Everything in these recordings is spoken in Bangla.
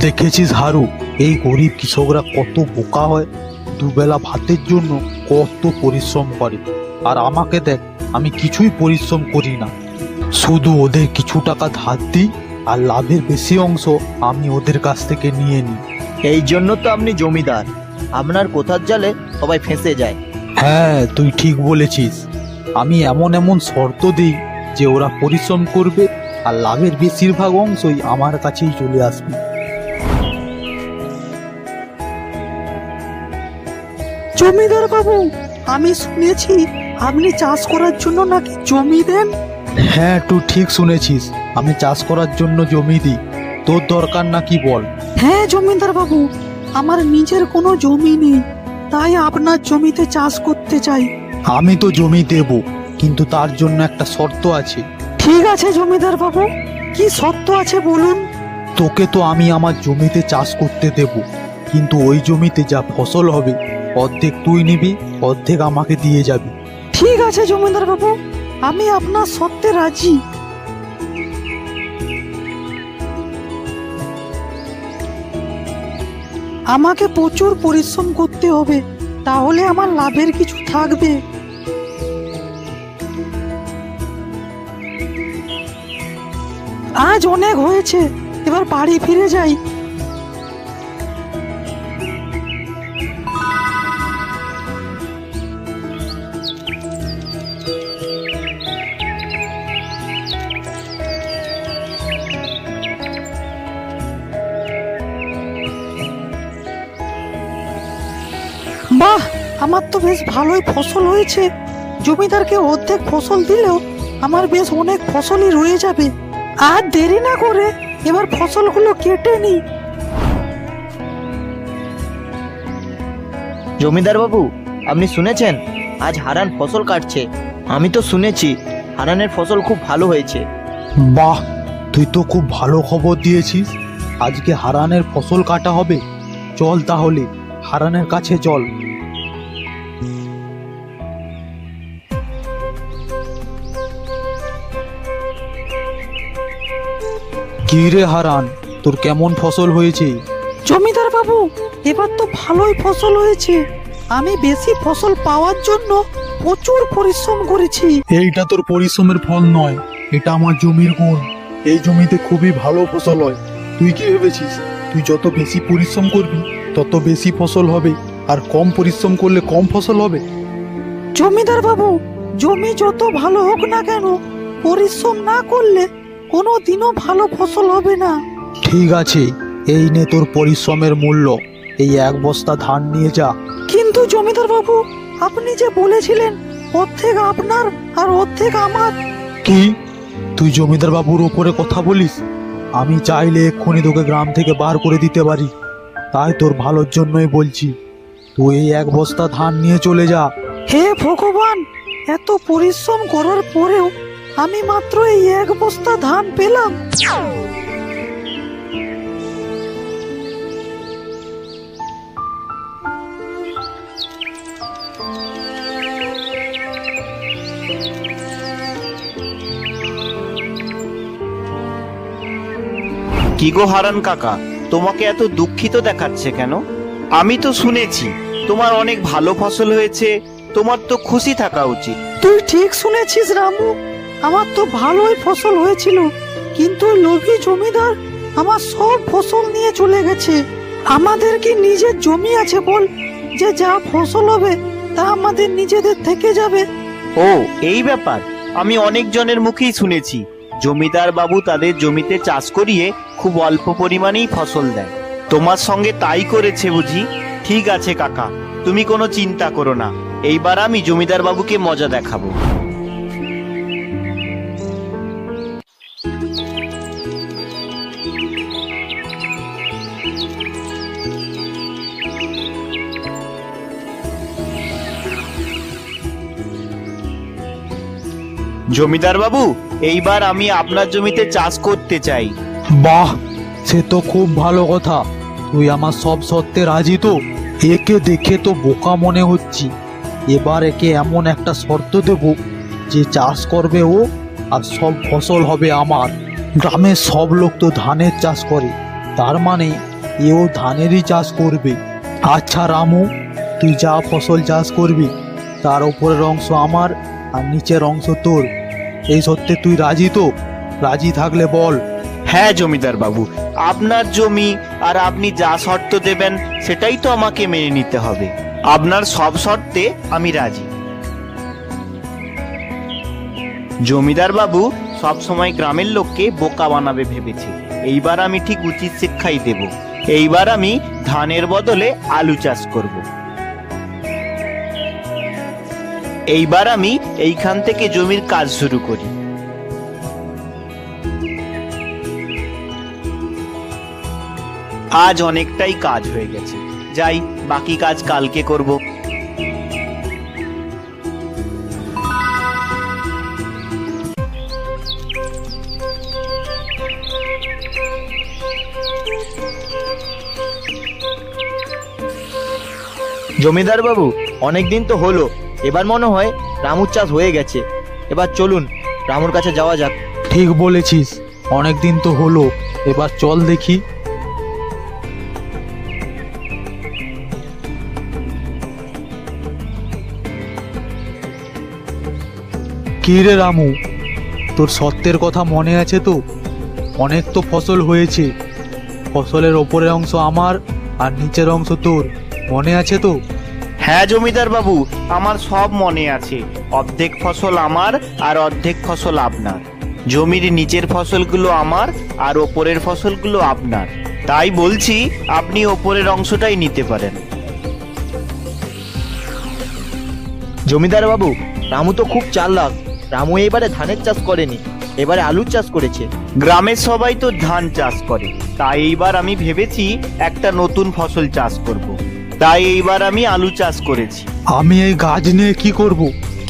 দেখেছিস হারু, এই গরিব কৃষকরা কত বোকা হয়, দুবেলা ভাতের জন্য কত পরিশ্রম করে। আর আমাকে দেখ, আমি কিছুই পরিশ্রম করি না, শুধু ওদের কিছু টাকা ধার দিই আর লাভের বেশি অংশ আমি ওদের কাছ থেকে নিয়ে নিই। এই জন্য তো আপনি জমিদার, আপনার কথার জালে সবাই ফেঁসে যায়। হ্যাঁ, তুই ঠিক বলেছিস। আমি এমন এমন শর্ত দিই যে ওরা পরিশ্রম করবে আর লাভের বেশিরভাগ অংশই আমার কাছেই চলে আসবে। জমিদার বাবু, আমি শুনেছি আপনি চাষ করার জন্য নাকি জমি দেন। হ্যাঁ, তুই ঠিক শুনেছিস, আমি চাষ করার জন্য জমি দিই। তোর দরকার নাকি বল? হ্যাঁ জমিদার বাবু, আমার নিজের কোনো জমি নেই, তাই আপনার জমিতে চাষ করতে চাই। আমি তো জমি দেব, কিন্তু তার জন্য একটা শর্ত আছে। ঠিক আছে জমিদার বাবু, কি শর্ত আছে বলুন। তোকে তো আমি আমার জমিতে চাষ করতে দেব, কিন্তু ওই জমিতে যা ফসল হবে অর্ধেক তুই নিবি, অর্ধেক আমাকে দিয়ে যাবি। ঠিক আছে জমিদার বাবু, আমি আপনার শর্তে রাজি। আমাকে প্রচুর পরিশ্রম করতে হবে, তাহলে আমার লাভের কিছু থাকবে। আজ অনেক হয়েছে, এবার বাড়ি ফিরে যাই। বাহ, আমার তো বেশ ভালোই ফসল হয়েছে। জমিদারকে অর্ধেক ফসল দিলেও আমার বেশ অনেক ফসলই রয়ে যাবে। আর দেরি না করে এবার ফসলগুলো কেটে নিই। জমিদার বাবু, আপনি শুনেছেন আজ হারান ফসল কাটছে? আমি তো শুনেছি হারানের ফসল খুব ভালো হয়েছে। বাহ, তুই তো খুব ভালো খবর দিয়েছিস। আজকে হারানের ফসল কাটা হবে। চল তাহলে হারানের কাছে চল। কি রে হারান, তোর কেমন ফসল হয়েছে? জমিদার বাবু, এবার তো ভালোই ফসল হয়েছে। আমি বেশি ফসল পাওয়ার জন্য প্রচুর পরিশ্রম করেছি। এইটা তোর পরিশ্রমের ফল নয়, এটা আমার জমির গুণ। এই জমিতে খুবই ভালো ফসল হয়। তুই কি ভেবেছিস তুই যত বেশি পরিশ্রম করবি তত বেশি ফসল হবে, আর কম পরিশ্রম করলে কম ফসল হবে? জমিদার বাবু, জমি যত ভালো হোক না কেন, পরিশ্রম না করলে কোনো দিনও ভালো ফসল হবে না। ঠিক আছে, এই নে তোর পরিশ্রমের মূল্য। এই এক বস্তা ধান নিয়ে যা। কিন্তু জমিদার বাবু, আপনি যে বলেছিলেন অর্ধেক আপনার আর অর্ধেক আমার। কি, তুই জমিদার বাবুর ওপরে কথা বলিস? আমি চাইলে এক্ষুনি তোকে গ্রাম থেকে বার করে দিতে পারি। তাই তোর ভালোর জন্যই বলছি, তুই এই এক বস্তা ধান নিয়ে চলে যা। হে ভগবান, এত পরিশ্রম করার পরেও আমি মাত্র এই এক বস্তা ধান পেলাম। কি গো হারান কাকা, তোমাকে এত দুঃখিত দেখাচ্ছে কেন? আমি তো শুনেছি তোমার অনেক ভালো ফসল হয়েছে, তোমার তো খুশি থাকা উচিত। তুই ঠিক শুনেছিস রামু, আমার তো ভালোই ফসল হয়েছিল, কিন্তু লোভী জমিদার আমার সব ফসল নিয়ে চলে গেছে। আমাদের কি নিজের জমি আছে বল, যে যা ফসল হবে তা আমাদের নিজেদের থেকে যাবে? ও, এই ব্যাপার। আমি অনেক জনের মুখেই শুনেছি জমিদার বাবু তাদের জমিতে চাষ করিয়ে খুব অল্প পরিমাণেই ফসল দেয়। তোমার সঙ্গে তাই করেছে বুঝি? ঠিক আছে কাকা, তুমি কোনো চিন্তা করো না, এইবার আমি জমিদার বাবুকে মজা দেখাবো। জমিদার বাবু, এইবার আমি আপনার জমিতে চাষ করতে চাই। বাহ, সে তো খুব ভালো কথা। তুই আমার সব শর্তে রাজি তো? একে দেখে তো বোকা মনে হচ্ছি, এবার একে এমন একটা শর্ত দেব যে চাষ করবে ও, আর সব ফসল হবে আমার। গ্রামের সব লোক তো ধানের চাষ করে, তার মানে এও ধানেরই চাষ করবে। আচ্ছা রামু, তুই যা ফসল চাষ করবি তার উপরের অংশ আমার আর নিচের অংশ তোর। এই সত্যি তুই রাজি তো? রাজি থাকলে বল। হ্যাঁ জমিদার বাবু, আপনার জমি আর আপনি যা শর্ত দেবেন সেটাই তো আমাকে মেনে নিতে হবে। আপনার সব শর্তে আমি রাজি। জমিদার বাবু সব সময় গ্রামের লোককে বোকা বানাবে ভেবেছে, এইবার আমি ঠিক উচিত শিক্ষাই দেব। এইবার আমি ধানের বদলে আলু চাষ করব। এইবার আমি এইখান থেকে জমির কাজ শুরু করি। আজ অনেকটাই কাজ হয়ে গেছে, যাই বাকি কাজ কালকে করব। জমিদার বাবু, অনেকদিন তো হলো, এবার মনে হয় রামুর চাষ হয়ে গেছে। এবার চলুন রামুর কাছে যাওয়া যাক। ঠিক বলেছিস, অনেক দিন তো হলো, এবার চল দেখি। কি রে রামু, তোর সত্যের কথা মনে আছে তো? অনেক তো ফসল হয়েছে, ফসলের ওপরের অংশ আমার আর নিচের অংশ তোর, মনে আছে তো? হ্যাঁ জমিদার বাবু, আমার সব মনে আছে। অর্ধেক ফসল আমার আর অর্ধেক ফসল আপনার। জমির নিচের ফসলগুলো আমার আর ওপরের ফসলগুলো আপনার। তাই বলছি আপনি ওপরের অংশটাই নিতে পারেন। জমিদার বাবু, রামু তো খুব চালাক। রামু এবারে ধানের চাষ করেনি, এবারে আলুর চাষ করেছে। গ্রামের সবাই তো ধান চাষ করে, তাই এইবার আমি ভেবেছি একটা নতুন ফসল চাষ করব। তাই এইবার আমি আলু চাষ করেছি। আমি এই গাছ নিয়ে কি করব?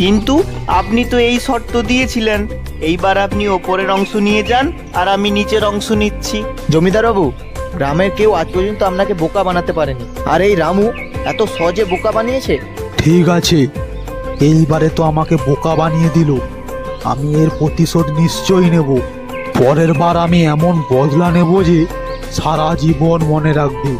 কিন্তু আপনি তো এই শর্ত দিয়েছিলেন, এইবার আপনি ওপরের অংশ নিয়ে যান আর আমি নিচের অংশ নিচ্ছি। জমিদার বাবু, গ্রামের কেউ আজ পর্যন্ত আপনাকে বোকা বানাতে পারেনি, আর এই রামু এত সহজে বোকা বানিয়েছে। ঠিক আছে, এইবারে তো আমাকে বোকা বানিয়ে দিল, আমি এর প্রতিশোধ নিশ্চয়ই নেব। পরের বার আমি এমন বদলা নেব যে সারা জীবন মনে রাখবে।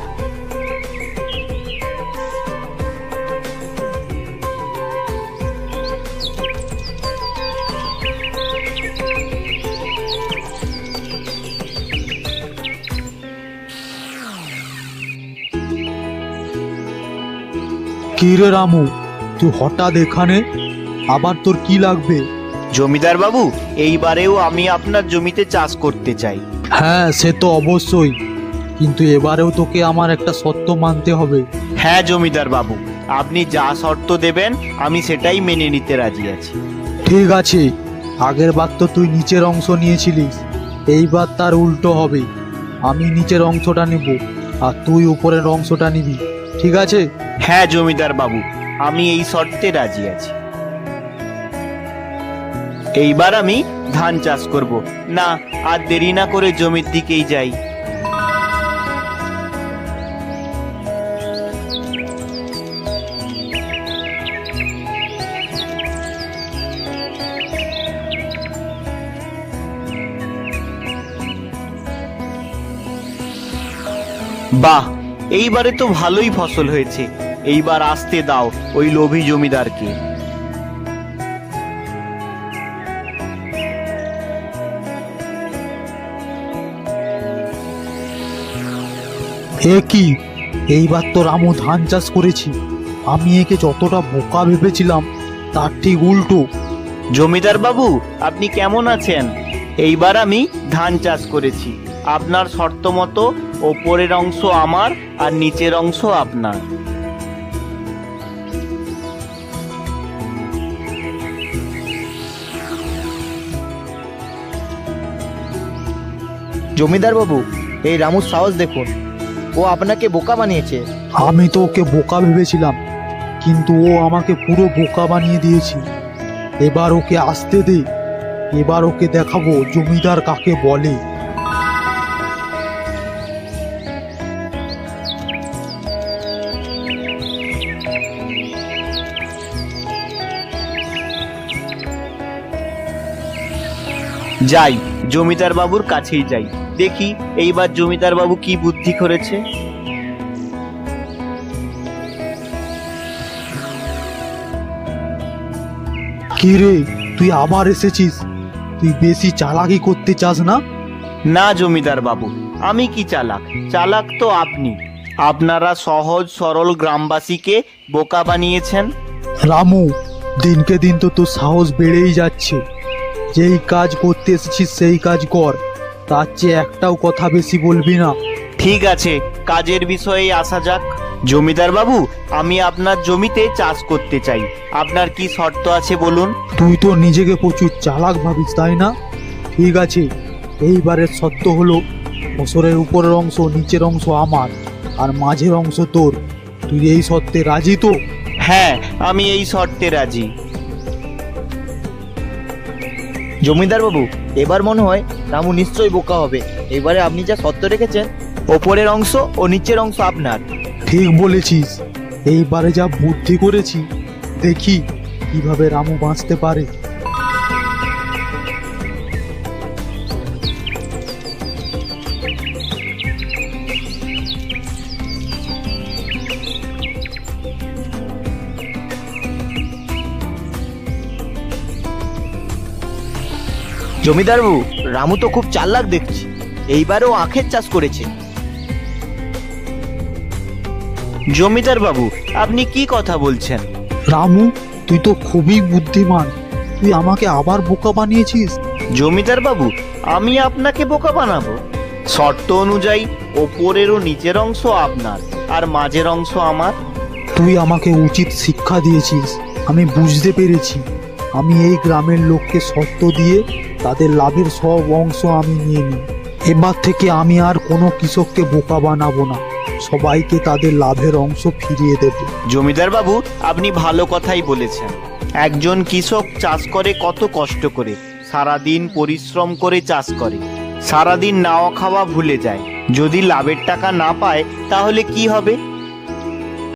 কি রে রামু, তুই হঠাৎ এখানে? আবার তোর কি লাগবে? জমিদার বাবু, এইবারেও আমি আপনার জমিতে চাষ করতে চাই। হ্যাঁ, সে তো অবশ্যই, কিন্তু এবারেও তোকে আমার একটা শর্ত মানতে হবে। হ্যাঁ জমিদার বাবু, আপনি যা শর্ত দেবেন আমি সেটাই মেনে নিতে রাজি আছি। ঠিক আছে, আগের বার তো তুই নিচের অংশ নিয়েছিলিস, এইবার তার উল্টো হবে। আমি নিচের অংশটা নেব আর তুই উপরের অংশটা নিবি, ঠিক আছে? হ্যাঁ জমিদার বাবু, আমি এই শর্তে রাজি আছি। এইবার আমি ধান চাষ করব। না, আর দেরি না করে জমির দিকেই যাই। বাহ, এইবারে তো ভালোই ফসল হয়েছে। এইবার আসতে দাও ওই লোভী জমিদারকে। এ কি, এইবার তো রামু ধান চাষ করেছি, আমি একে যতটা বোকা ভেবেছিলাম তার ঠিক উল্টো। জমিদার বাবু, আপনি কেমন আছেন? এইবার আমি ধান চাষ করেছি, আপনার শর্ত মতো ওপরের অংশ আমার আর নিচের অংশ আপনার। জমিদার বাবু, এই রামুর সাহস দেখুন, ও আপনাকে বোকা বানিয়েছে। আমি তো ওকে বোকা ভেবেছিলাম, কিন্তু ও আমাকে পুরো বোকা বানিয়ে দিয়েছে। এবার ওকে আসতে দে, এবার ওকে দেখাবো জমিদার কাকে বলে। যাই, জমিদার বাবুর কাছেই যাই, দেখি এইবার জমিদার বাবু কি বুদ্ধি করেছে। কি রে, তুই আবার এসেছিস? তুই বেশি চালাকি করতে চাস না? না জমিদার বাবু, আমি কি চালাক? চালাক তো আপনি। আপনারা সহজ সরল গ্রামবাসীকে বোকা বানিয়েছেন। রামু, দিনকে দিন তো তোর সাহস বেড়েই যাচ্ছে। যেই কাজ করতে এসেছিস সেই কাজ কর, তার চেয়ে একটাও কথা বেশি বলবি না। ঠিক আছে, কাজের বিষয়ে আসা যাক। জমিদার বাবু, আমি আপনার জমিতে চাষ করতে চাই, আপনার কি শর্ত আছে বলুন। তুই তো নিজেকে প্রচুর চালাক ভাবিস, তাই না? ঠিক আছে, এইবারের শর্ত হলো ফসলের উপরের অংশ নিচের অংশ আমার, আর মাঝের অংশ তোর। তুই এই শর্তে রাজি তো? হ্যাঁ, আমি এই শর্তে রাজি। জমিদার বাবু, এবার মনে হয় রামু নিশ্চয়ই বোকা হবে। এবারে আপনি যা শর্ত রেখেছেন, ওপরের অংশ ও নিচের অংশ আপনার। ঠিক বলেছিস। এইবারে যা বুদ্ধি করেছি, দেখি কিভাবে রামু বাঁচতে পারে। জমিদার বাবু, রামু তো খুব চালাক দেখছি। এইবারও আখের চাষ করেছে। জমিদার বাবু, আপনি কি কথা বলছেন? রামু, তুই তো খুবই বুদ্ধিমান। তুই আমাকে আবার বোকা বানিয়েছিস। জমিদার বাবু, আমি আপনাকে বোকা বানাবো? শর্ত অনুযায়ী ওপরের ও নিচের অংশ আপনার, আর মাঝের অংশ আমার। তুই আমাকে উচিত শিক্ষা দিয়েছিস। আমি বুঝতে পেরেছি। আমি এই গ্রামের লোককে শর্ত দিয়ে তাদের লাভের সব অংশ আমি নিয়ে নিই। এবার থেকে আমি আর কোনো কৃষককে বোকা বানাবো না। সবাইকে তাদের লাভের অংশ ফিরিয়ে দেব। জমিদার বাবু, আপনি ভালো কথাই বলেছেন। একজন কৃষক চাষ করে কত কষ্ট করে, সারাদিন পরিশ্রম করে চাষ করে, সারাদিন নাওয়া খাওয়া ভুলে যায়। যদি লাভের টাকা না পায় তাহলে কি হবে?